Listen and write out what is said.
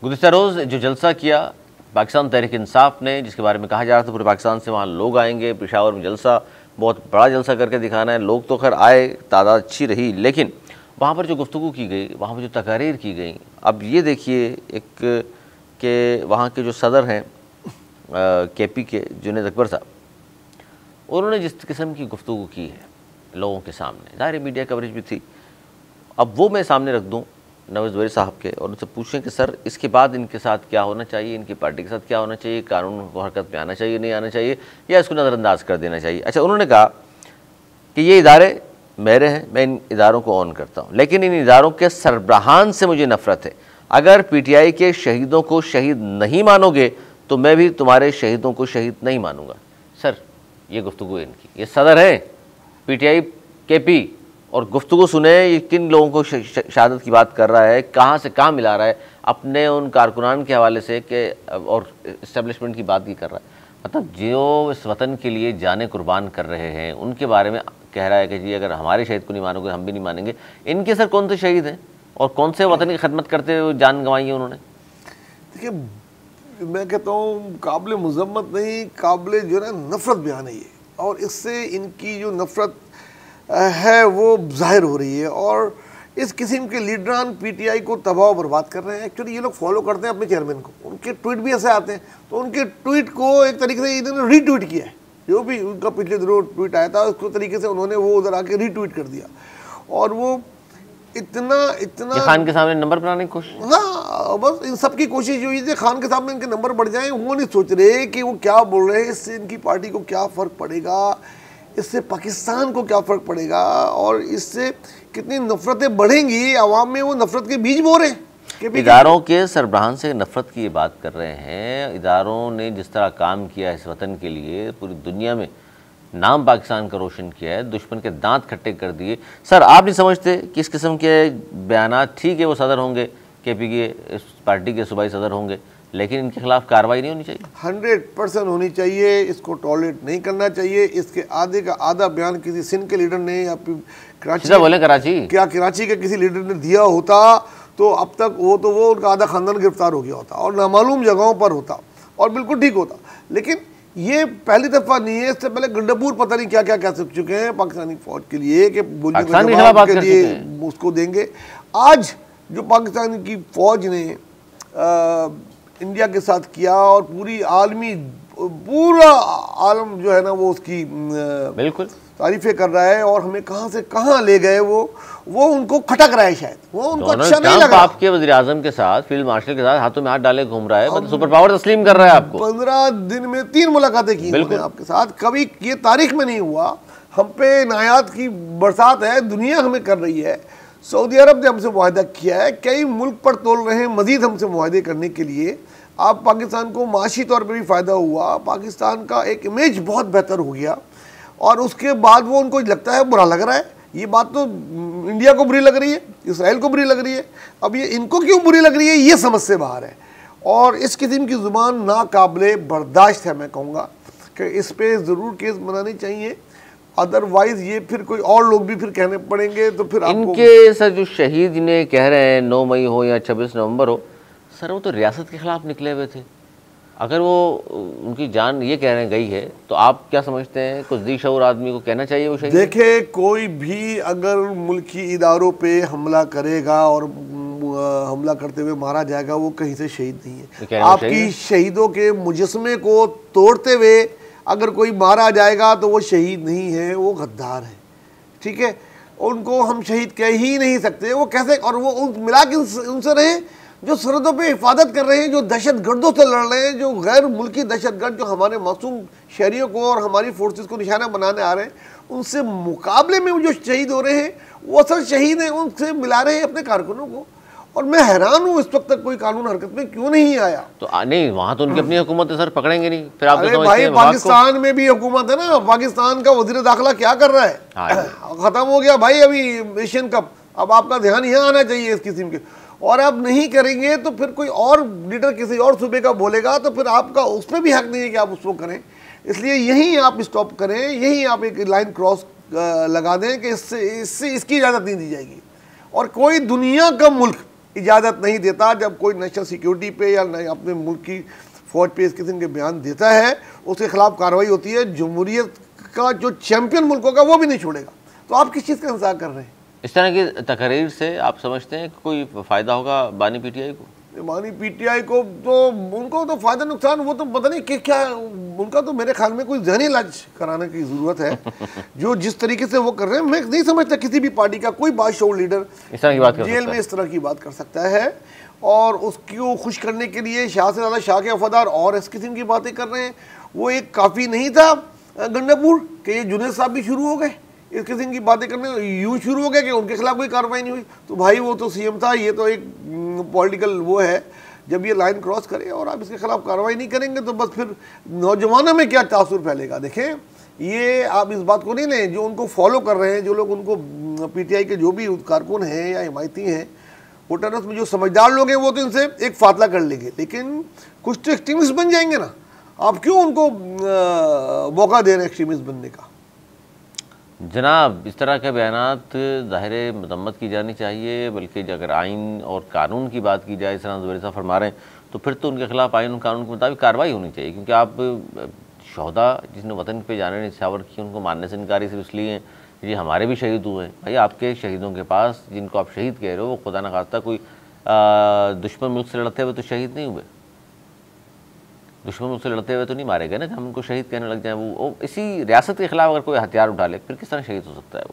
गुज़िश्ता रोज़ जो जलसा किया पाकिस्तान तहरीक इंसाफ ने, जिसके बारे में कहा जा रहा था पूरे पाकिस्तान से वहाँ लोग आएंगे, पेशावर में जलसा, बहुत बड़ा जलसा करके दिखाना है, लोग तो खैर आए, तादाद अच्छी रही, लेकिन वहाँ पर जो गुफ्तगू की गई, वहाँ पर जो तकारीर की गई, अब ये देखिए एक कि वहाँ के जो सदर हैं KP के जुनैद अकबर साहब, उन्होंने जिस किस्म की गुफ्तगू की है लोगों के सामने, ज़ाहिर मीडिया कवरेज भी थी, अब वो मैं सामने रख दूँ नवाज़ ज़ुबैर साहब के और उनसे पूछें कि सर इसके बाद इनके साथ क्या होना चाहिए, इनकी पार्टी के साथ क्या होना चाहिए, कानून को हरकत में आना चाहिए, नहीं आना चाहिए, या इसको नज़रअंदाज कर देना चाहिए। अच्छा, उन्होंने कहा कि ये इदारे मेरे हैं, मैं इन इदारों को ऑन करता हूँ, लेकिन इन इदारों के सरबराहान से मुझे नफ़रत है। अगर PTI के शहीदों को शहीद नहीं मानोगे तो मैं भी तुम्हारे शहीदों को शहीद नहीं मानूंगा। सर ये गुफ्तगू है इनकी, ये सदर हैं PTI KP, और गुफ्तगू सुने ये किन लोगों को शहादत की बात कर रहा है, कहाँ से कहाँ मिला रहा है, अपने उन कारकुनान के हवाले से कि और इस्टेब्लिशमेंट की बात ही कर रहा है। मतलब जो इस वतन के लिए जाने कुर्बान कर रहे हैं उनके बारे में कह रहा है कि जी अगर हमारे शहीद को नहीं मानोगे हम भी नहीं मानेंगे। इनके सर कौन से शहीद हैं और कौन से वतन की खिदमत करते हुए जान गंवाई है उन्होंने? देखिए, मैं कहता हूँ काबिल मुज़म्मत नहीं, काबिल जो है नफ़रत बयान है ये, और इससे इनकी जो नफ़रत है वो जाहिर हो रही है। और इस किस्म के लीडरान PTI को तबाह बर्बाद कर रहे हैं। एक्चुअली ये लोग फॉलो करते हैं अपने चेयरमैन को, उनके ट्वीट भी ऐसे आते हैं, तो उनके ट्वीट को एक तरीके से इन्होंने रीट्वीट किया है। जो भी उनका पिछले दिनों ट्वीट आया था उसको तरीके से उन्होंने वो उधर आके रीट्वीट कर दिया, और वो इतना खान के सामने नंबर बनाने की कोशिश। हाँ, बस इन सब की कोशिश हुई थी खान के सामने इनके नंबर बढ़ जाएं। वो नहीं सोच रहे कि वो क्या बोल रहे हैं, इससे इनकी पार्टी को क्या फ़र्क पड़ेगा, इससे पाकिस्तान को क्या फ़र्क पड़ेगा, और इससे कितनी नफ़रतें बढ़ेंगी आवाम में। वो नफ़रत के बीज बो रहे हैं। इदारों के सरबराहान से नफ़रत की ये बात कर रहे हैं। इदारों ने जिस तरह काम किया इस वतन के लिए, पूरी दुनिया में नाम पाकिस्तान का रोशन किया है, दुश्मन के दांत खट्टे कर दिए। सर आप नहीं समझते कि इस किस्म के बयानात, ठीक है वो सदर होंगे KP के, इस पार्टी के सूबाई सदर होंगे, लेकिन इनके खिलाफ कार्रवाई नहीं होनी चाहिए? 100% होनी चाहिए। इसको टॉलरेट नहीं करना चाहिए। इसके आधे का आधा बयान किसी सिंध के लीडर ने या कराची बोले कराची के किसी लीडर ने दिया होता तो अब तक वो उनका आधा खानदान गिरफ्तार हो गया होता और नामालूम जगहों पर होता और बिल्कुल ठीक होता। लेकिन ये पहली दफ़ा नहीं है, इससे पहले गंडापुर पता नहीं क्या क्या कह चुके हैं पाकिस्तानी फौज के लिए कि बोलने के लिए उसको देंगे। आज जो पाकिस्तान की फौज ने इंडिया के साथ किया और पूरा आलम जो है ना वो उसकी बिल्कुल तारीफें कर रहा है, और हमें कहाँ से कहाँ ले गए वो उनको खटक रहा है, शायद वो उनको अच्छा नहीं लग रहा। आपके वज़ीर आज़म के साथ, फील्ड मार्शल के साथ हाथों में हाथ डाले घूम रहा है, मतलब सुपर पावर तस्लीम कर रहा है आपको। 15 दिन में 3 मुलाकातें की उन्होंने आपके साथ, कभी ये तारीख में नहीं हुआ। हम पे नायात की बरसात है, दुनिया हमें कर रही है। सऊदी अरब ने हमसे मुआहदा किया है, कई मुल्क पर तोल रहे हैं मजीद हमसे मुआहदे करने के लिए। आप पाकिस्तान को माशी तौर पर भी फ़ायदा हुआ, पाकिस्तान का एक इमेज बहुत बेहतर हो गया, और उसके बाद वो उनको लगता है बुरा लग रहा है। ये बात तो इंडिया को बुरी लग रही है, इसराइल को बुरी लग रही है, अब ये इनको क्यों बुरी लग रही है ये समझ से बाहर है। और इस किस्म की ज़ुबान नाकाबिले बर्दाश्त है। मैं कहूँगा कि इस पर ज़रूर केस बनानी चाहिए, अदरवाइज़ ये फिर कोई और लोग भी फिर कहने पड़ेंगे। तो फिर इनके सर जो शहीद ने कह रहे हैं 9 मई हो या 26 नवंबर हो, सर वो तो रियासत के ख़िलाफ़ निकले हुए थे। अगर वो उनकी जान ये कह रहे हैं गई है, तो आप क्या समझते हैं कुछ दी शऊर आदमी को कहना चाहिए वो शहीद? देखिए, कोई भी अगर मुल्की इदारों पे हमला करेगा और हमला करते हुए मारा जाएगा, वो कहीं से शहीद नहीं है। आपकी शहीदों के मुजस्मे को तोड़ते हुए अगर कोई मारा जाएगा तो वो शहीद नहीं है, वो गद्दार है। ठीक है, उनको हम शहीद कह ही नहीं सकते। वो कैसे, और वो मिला के उनसे रहे जो सरहदों पे हिफाजत कर रहे हैं, जो दहशत गर्दों से लड़ रहे हैं, जो गैर मुल्की दहशत गर्द जो हमारे मासूम शहरियों को और हमारी फोर्सेस को निशाना बनाने आ रहे हैं, उनसे मुकाबले में जो शहीद हो रहे हैं वो असल शहीद हैं, उनसे मिला रहे हैं अपने कारकुनों को। और मैं हैरान हूँ इस वक्त तक कोई कानून हरकत में क्यों नहीं आया। तो नहीं, वहाँ तो उनकी अपनी हुकूमत है सर, पकड़ेंगे नहीं फिर आप। अरे भाई, पाकिस्तान में भी हुकूमत है ना। पाकिस्तान का वजीर दाखिला क्या कर रहा है? खत्म हो गया भाई अभी एशियन कप। अब आपका ध्यान यहाँ आना चाहिए इस किस्म के, और आप नहीं करेंगे तो फिर कोई और लीडर किसी और सूबे का बोलेगा तो फिर आपका उस पर भी हक नहीं है कि आप उसको करें। इसलिए यहीं आप स्टॉप करें, यहीं आप एक लाइन क्रॉस लगा दें कि इसकी इजाज़त नहीं दी जाएगी। और कोई दुनिया का मुल्क इजाज़त नहीं देता। जब कोई नेशनल सिक्योरिटी पे या अपने मुल्क की फ़ौज पे इस किस्म के बयान देता है, उसके खिलाफ कार्रवाई होती है। जमहूरियत का जो चैंपियन मुल्क होगा वो भी नहीं छोड़ेगा। तो आप किस चीज़ का इंतजार कर रहे हैं? इस तरह की तकरीर से आप समझते हैं कि कोई फ़ायदा होगा बानी पीटीआई को? बानी पीटीआई को तो उनको तो फ़ायदा नुकसान वो तो पता नहीं कि क्या, उनका तो मेरे ख्याल में कोई जहनी इलाज कराने की ज़रूरत है। जो जिस तरीके से वो कर रहे हैं, मैं नहीं समझता किसी भी पार्टी का कोई बादशाह लीडर इस तरह की बात जेल में इस तरह की बात कर सकता है। और उसको खुश करने के लिए शाह से ज़्यादा शाह के वफादार और इस किस्म की बातें कर रहे हैं। वो एक काफ़ी नहीं था गंडापुर कि ये जुनैद साहब भी शुरू हो गए इस किस्म की बातें करने, यूँ शुरू हो गया कि उनके खिलाफ कोई कार्रवाई नहीं हुई। तो भाई वो तो सीएम था, ये तो एक पॉलिटिकल वो है। जब ये लाइन क्रॉस करे और आप इसके खिलाफ कार्रवाई नहीं करेंगे तो बस फिर नौजवानों में क्या तासुर फैलेगा। देखें, ये आप इस बात को नहीं लें, जो उनको फॉलो कर रहे हैं, जो लोग उनको पीटीआई के जो भी कारकुन हैं या हिमायती हैं, वोटर्स में जो समझदार लोग हैं वो तो इनसे एक फासला कर लेंगे, लेकिन कुछ तो एक्सट्रीमिस्ट बन जाएंगे ना। आप क्यों उनको मौका दे रहे हैं एक्सट्रीमिस्ट बनने का? जनाब, इस तरह के बयानात ज़ाहिर मजम्मत की जानी चाहिए, बल्कि अगर आइन और कानून की बात की जाए, इस तरह ज़ुबैर साहब फरमा रहे हैं, तो फिर तो उनके खिलाफ आइन और कानून के मुताबिक कार्रवाई होनी चाहिए। क्योंकि आप शहदा जिसने वतन पे जाने निछावर की, उनको मानने से इनकारी सिर्फ इसलिए ये हमारे भी शहीद हुए हैं। भाई, आपके शहीदों के पास जिनको आप शहीद कह रहे हो वो खुदा न खास्ता कोई दुश्मन मुल्क से लड़ते हुए तो शहीद नहीं हुए, दुश्मन मुल्क से लड़ते हुए तो नहीं मारे गए ना, हम उनको शहीद कहने लग जाएं। वो इसी रियासत के खिलाफ अगर कोई हथियार उठा ले, फिर किस तरह शहीद हो सकता है वो?